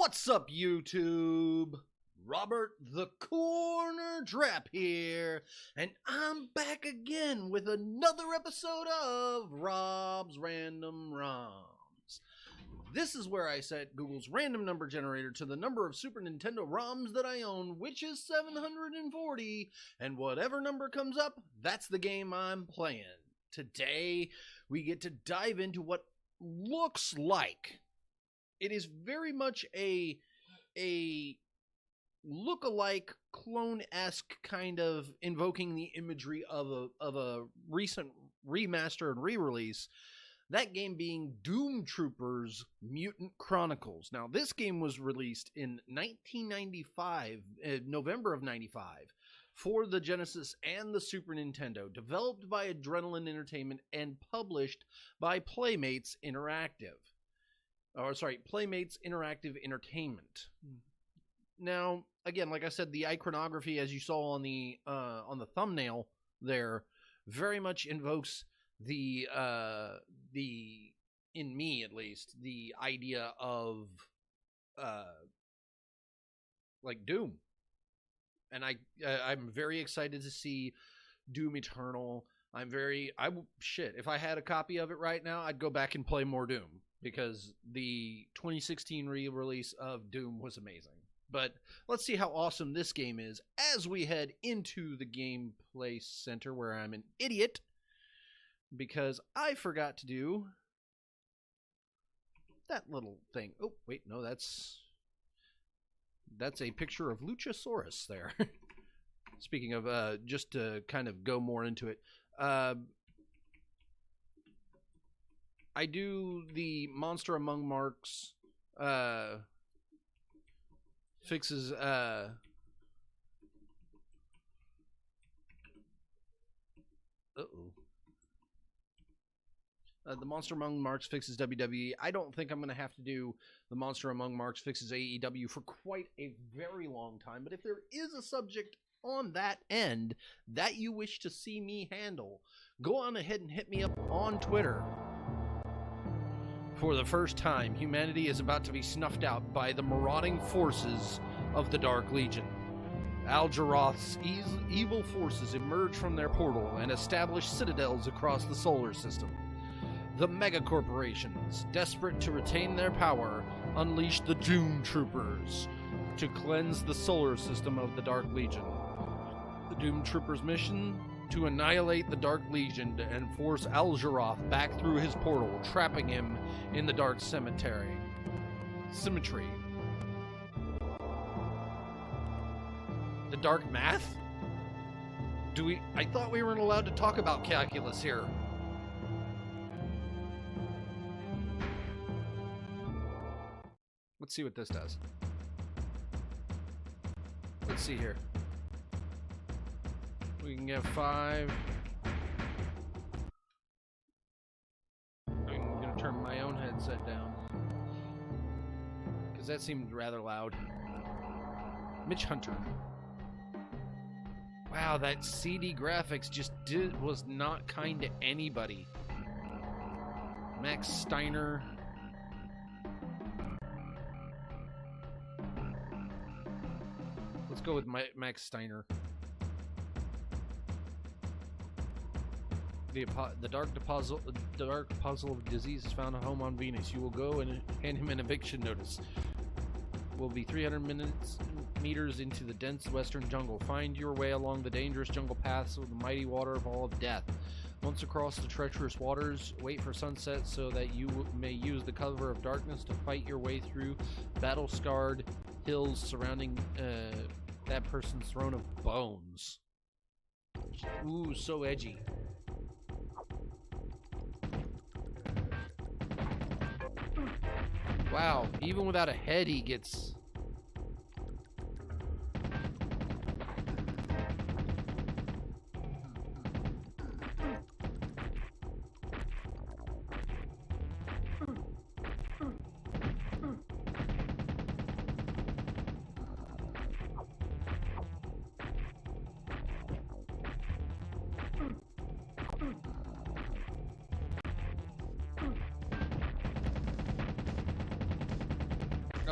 What's up, YouTube? Robert the Coroner Drapp here, and I'm back again with another episode of Rob's Random ROMs. This is where I set Google's random number generator to the number of Super Nintendo ROMs that I own, which is 740, and whatever number comes up, that's the game I'm playing. Today, we get to dive into what looks like it is very much a look-alike, clone-esque kind of invoking the imagery of a recent remaster and re-release. That game being Doom Troopers Mutant Chronicles. Now, this game was released in 1995, November of 95, for the Genesis and the Super Nintendo, developed by Adrenaline Entertainment and published by Playmates Interactive. Playmates Interactive Entertainment. Now, again, like I said, the iconography, as you saw on the thumbnail there, very much invokes the in me at least, the idea of like Doom. And I'm very excited to see Doom Eternal. If I had a copy of it right now, I'd go back and play more Doom, because the 2016 re-release of Doom was amazing. But let's see how awesome this game is as we head into the gameplay center, where I'm an idiot because I forgot to do that little thing. Oh, wait, no, that's a picture of Luchasaurus there. Speaking of, just to kind of go more into it, I do the Monster Among Marks fixes the Monster Among Marks fixes WWE. I don't think I'm going to have to do the Monster Among Marks fixes AEW for quite a very long time, but if there is a subject on that end that you wish to see me handle, go on ahead and hit me up on Twitter. For the first time, humanity is about to be snuffed out by the marauding forces of the Dark Legion. Al-Jarroth's evil forces emerge from their portal and establish citadels across the solar system. The megacorporations, desperate to retain their power, unleash the Doom Troopers to cleanse the solar system of the Dark Legion. The Doom Troopers' mission: to annihilate the Dark Legion and force Al-Jarroth back through his portal, trapping him in the Dark Symmetry. The Dark Math? I thought we weren't allowed to talk about calculus here. Let's see what this does. Let's see here. We can get 5. I'm going to turn my own headset down, because that seemed rather loud. Mitch Hunter. Wow, that CD graphics was not kind to anybody. Max Steiner. Let's go with Max Steiner. The dark puzzle of disease has found a home on Venus. You will go and hand him an eviction notice. Will be 300 meters into the dense western jungle. Find your way along the dangerous jungle paths of the mighty waterfall of death. Once across the treacherous waters, wait for sunset so that you may use the cover of darkness to fight your way through battle-scarred hills surrounding that person's throne of bones. Ooh, so edgy. Wow, even without a head, he gets...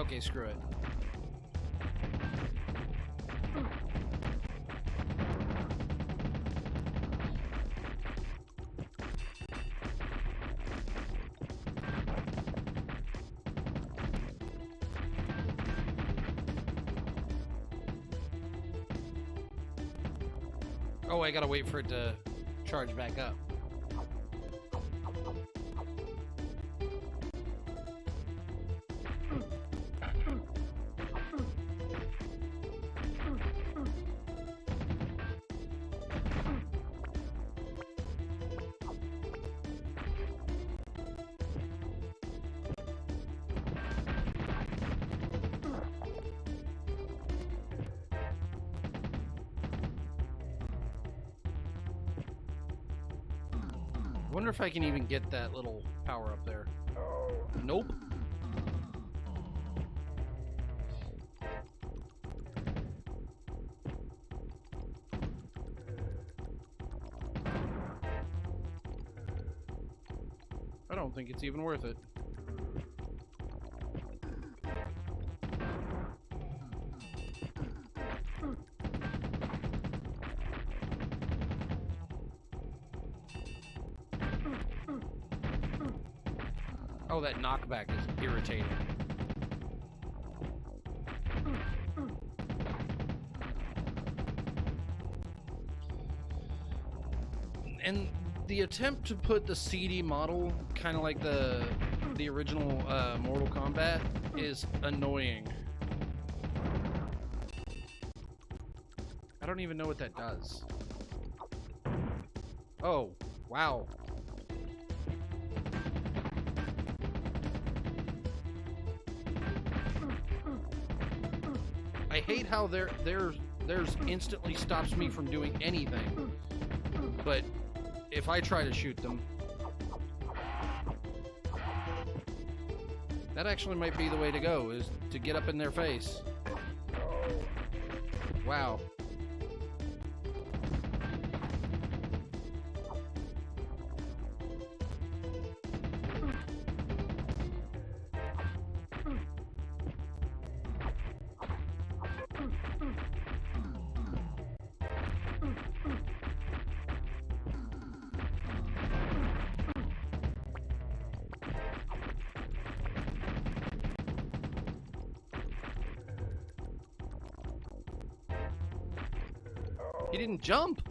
Okay, screw it. Oh, I gotta wait for it to charge back up. I wonder if I can even get that little power up there. Nope. I don't think it's even worth it. Oh, that knockback is irritating. And the attempt to put the CD model, kind of like the original Mortal Kombat, is annoying. I don't even know what that does. Oh, wow. I hate how theirs instantly stops me from doing anything. But if I try to shoot them, that actually might be the way to go, is to get up in their face. Wow. He didn't jump.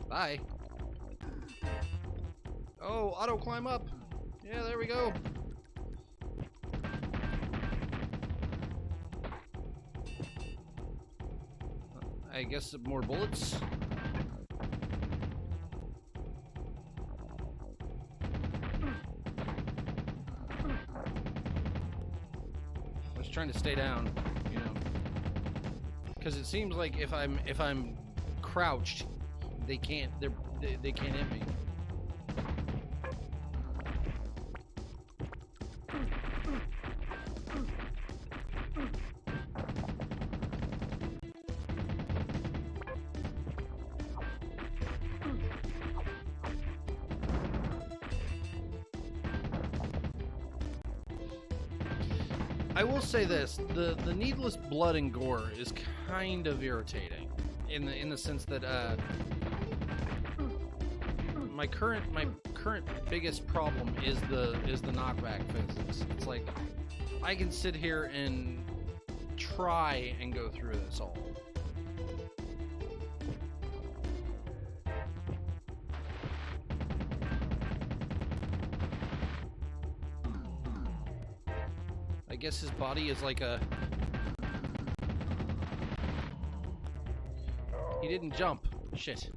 Bye. Oh, auto climb up. Yeah, there we go. I guess more bullets. I was trying to stay down, you know. Because it seems like if I'm crouched, they can't hit me. I will say this: the needless blood and gore is kind of irritating, in the sense that my current biggest problem is the knockback physics. It's like I can sit here and try and go through this all. I guess his body is like a... He didn't jump. Shit.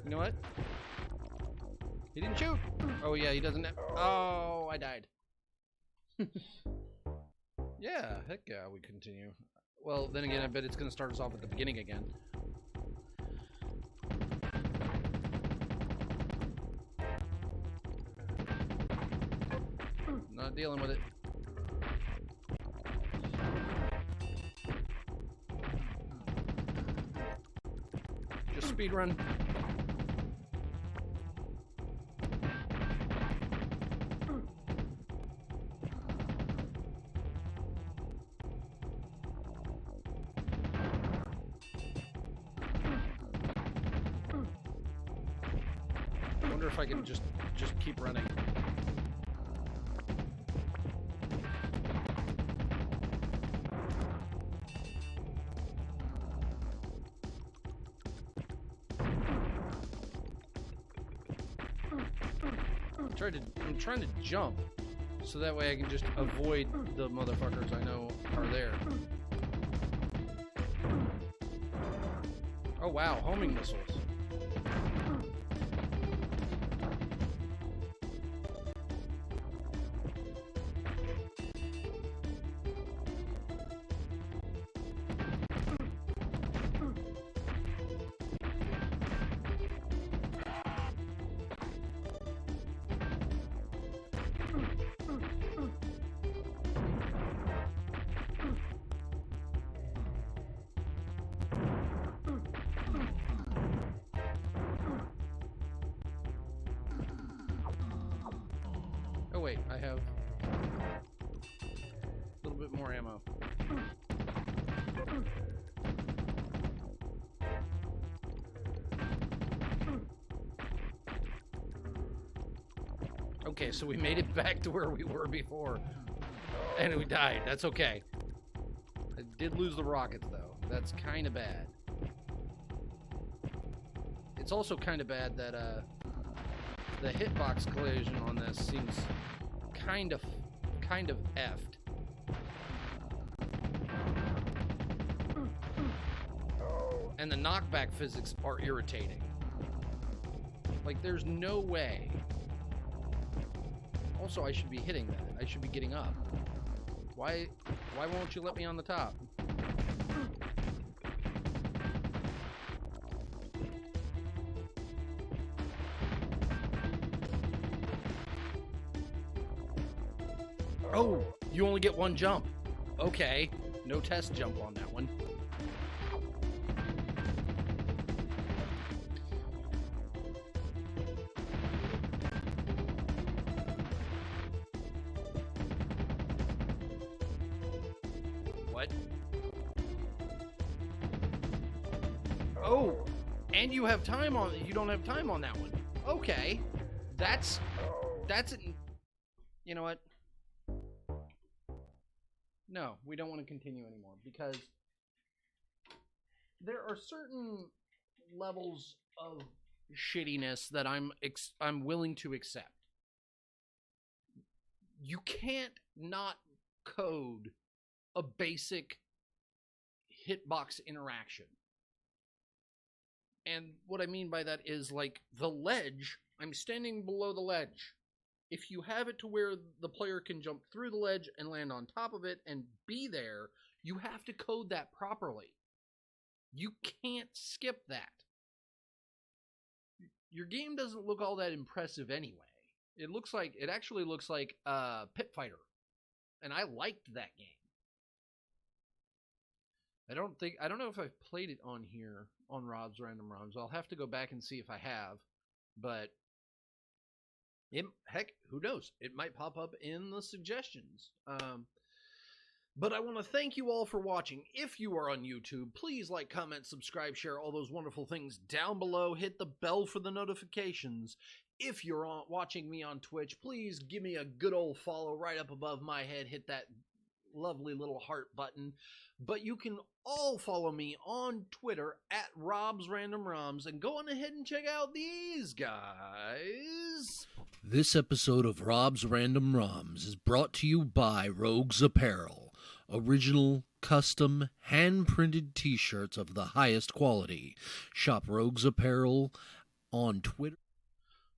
You know what? He didn't shoot. Oh yeah, he doesn't... Oh, I died. Yeah, heck yeah, we continue. Well, then again, I bet it's going to start us off at the beginning again. Not dealing with it. Just speed run. wonder if I can just keep running. I'm trying to jump, so that way I can just avoid the motherfuckers I know are there. Oh wow, homing missiles. Oh wait, I have a little bit more ammo. Okay, so we made it back to where we were before, and we died. That's okay. I did lose the rockets, though. That's kind of bad. It's also kind of bad that, the hitbox collision on this seems kind of effed. And the knockback physics are irritating. Like, there's no way. Also, I should be hitting that. I should be getting up. Why won't you let me on the top? Oh, you only get one jump. Okay, no test jump on that one. What? Oh, and you have time on it. You don't have time on that one. Okay, that's you know what? No, we don't want to continue anymore because there are certain levels of shittiness that I'm willing to accept. You can't not code a basic hitbox interaction. And what I mean by that is, like, the ledge, I'm standing below the ledge. If you have it to where the player can jump through the ledge and land on top of it and be there, you have to code that properly. You can't skip that. Your game doesn't look all that impressive anyway. It actually looks like Pit Fighter. And I liked that game. I don't know if I've played it on here, on Rob's Random ROMs. I'll have to go back and see if I have. But heck, who knows? It might pop up in the suggestions. But I want to thank you all for watching. If you are on YouTube, please like, comment, subscribe, share all those wonderful things down below. Hit the bell for the notifications. If you're watching me on Twitch, please give me a good old follow right up above my head. Hit that lovely little heart button. But you can all follow me on Twitter at Rob's Random ROMs and go on ahead and check out these guys. This episode of Rob's Random ROMs is brought to you by Rogues Apparel. Original, custom, hand-printed t-shirts of the highest quality. Shop Rogues Apparel on Twitter.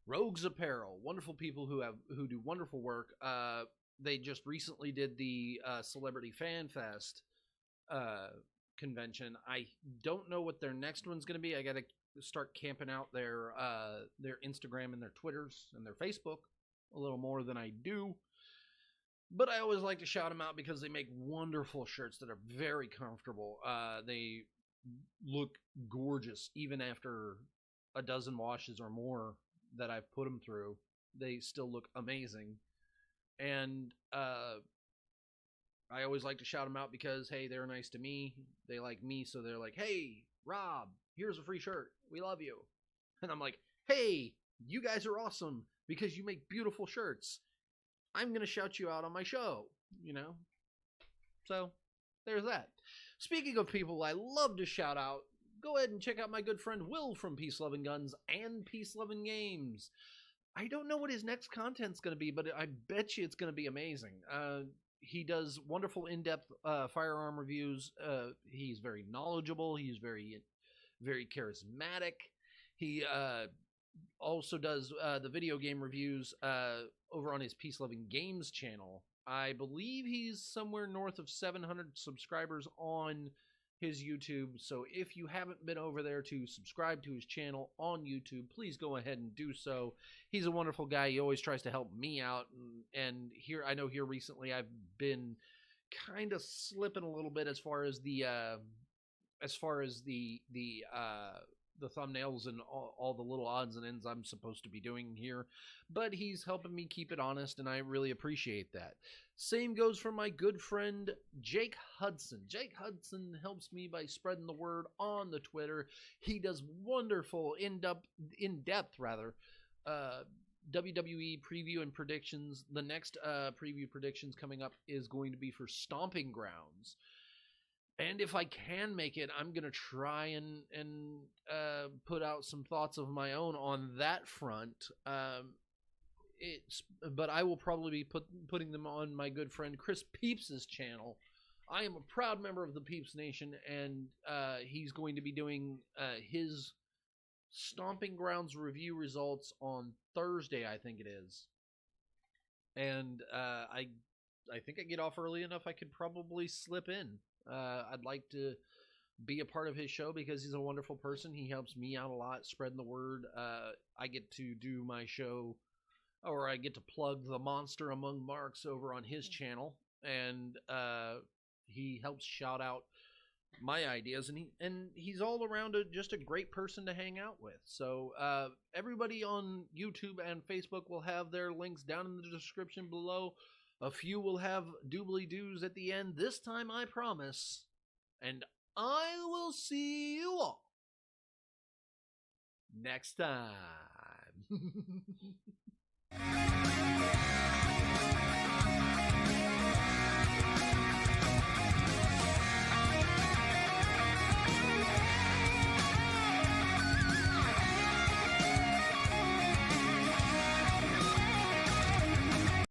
Rogues Apparel, wonderful people who do wonderful work. They just recently did the Celebrity Fan Fest convention. I don't know what their next one's going to be. I got to start camping out their Instagram and their Twitters and their Facebook a little more than I do. But I always like to shout them out because they make wonderful shirts that are very comfortable. They look gorgeous even after a dozen washes or more that I've put them through. They still look amazing. And I always like to shout them out because, hey, they're nice to me. They like me, so they're like, hey, Rob, here's a free shirt. We love you. And I'm like, hey, You guys are awesome because you make beautiful shirts. I'm going to shout you out on my show, you know? So, there's that. Speaking of people I love to shout out, go ahead and check out my good friend Will from Peace Loving Guns and Peace Loving Games. I don't know what his next content's going to be, but I bet you it's going to be amazing. He does wonderful in-depth firearm reviews. He's very knowledgeable. He's very, very charismatic. He also does the video game reviews over on his Peace Loving Games channel. I believe he's somewhere north of 700 subscribers on his YouTube. So if you haven't been over there to subscribe to his channel on YouTube, please go ahead and do so. He's a wonderful guy. He always tries to help me out. And here, I know here recently I've been kind of slipping a little bit as far as the thumbnails and all the little odds and ends I'm supposed to be doing here, but he's helping me keep it honest, and I really appreciate that. Same goes for my good friend Jake Hudson. Jake Hudson helps me by spreading the word on the Twitter. He does wonderful in-depth WWE preview and predictions. The next preview predictions coming up is going to be for Stomping Grounds. And if I can make it, I'm going to try and put out some thoughts of my own on that front. But I will probably be putting them on my good friend Chris Peeps' channel. I am a proud member of the Peeps Nation, and he's going to be doing his Stomping Grounds review results on Thursday, I think it is. And I think I get off early enough I could probably slip in. I'd like to be a part of his show because he's a wonderful person. He helps me out a lot, spreading the word. I get to do my show, or I get to plug The Monster Among Marks over on his channel, and he helps shout out my ideas, and he's all around just a great person to hang out with. So everybody on YouTube and Facebook will have their links down in the description below. A few will have doobly-doos at the end. This time, I promise. And I will see you all next time.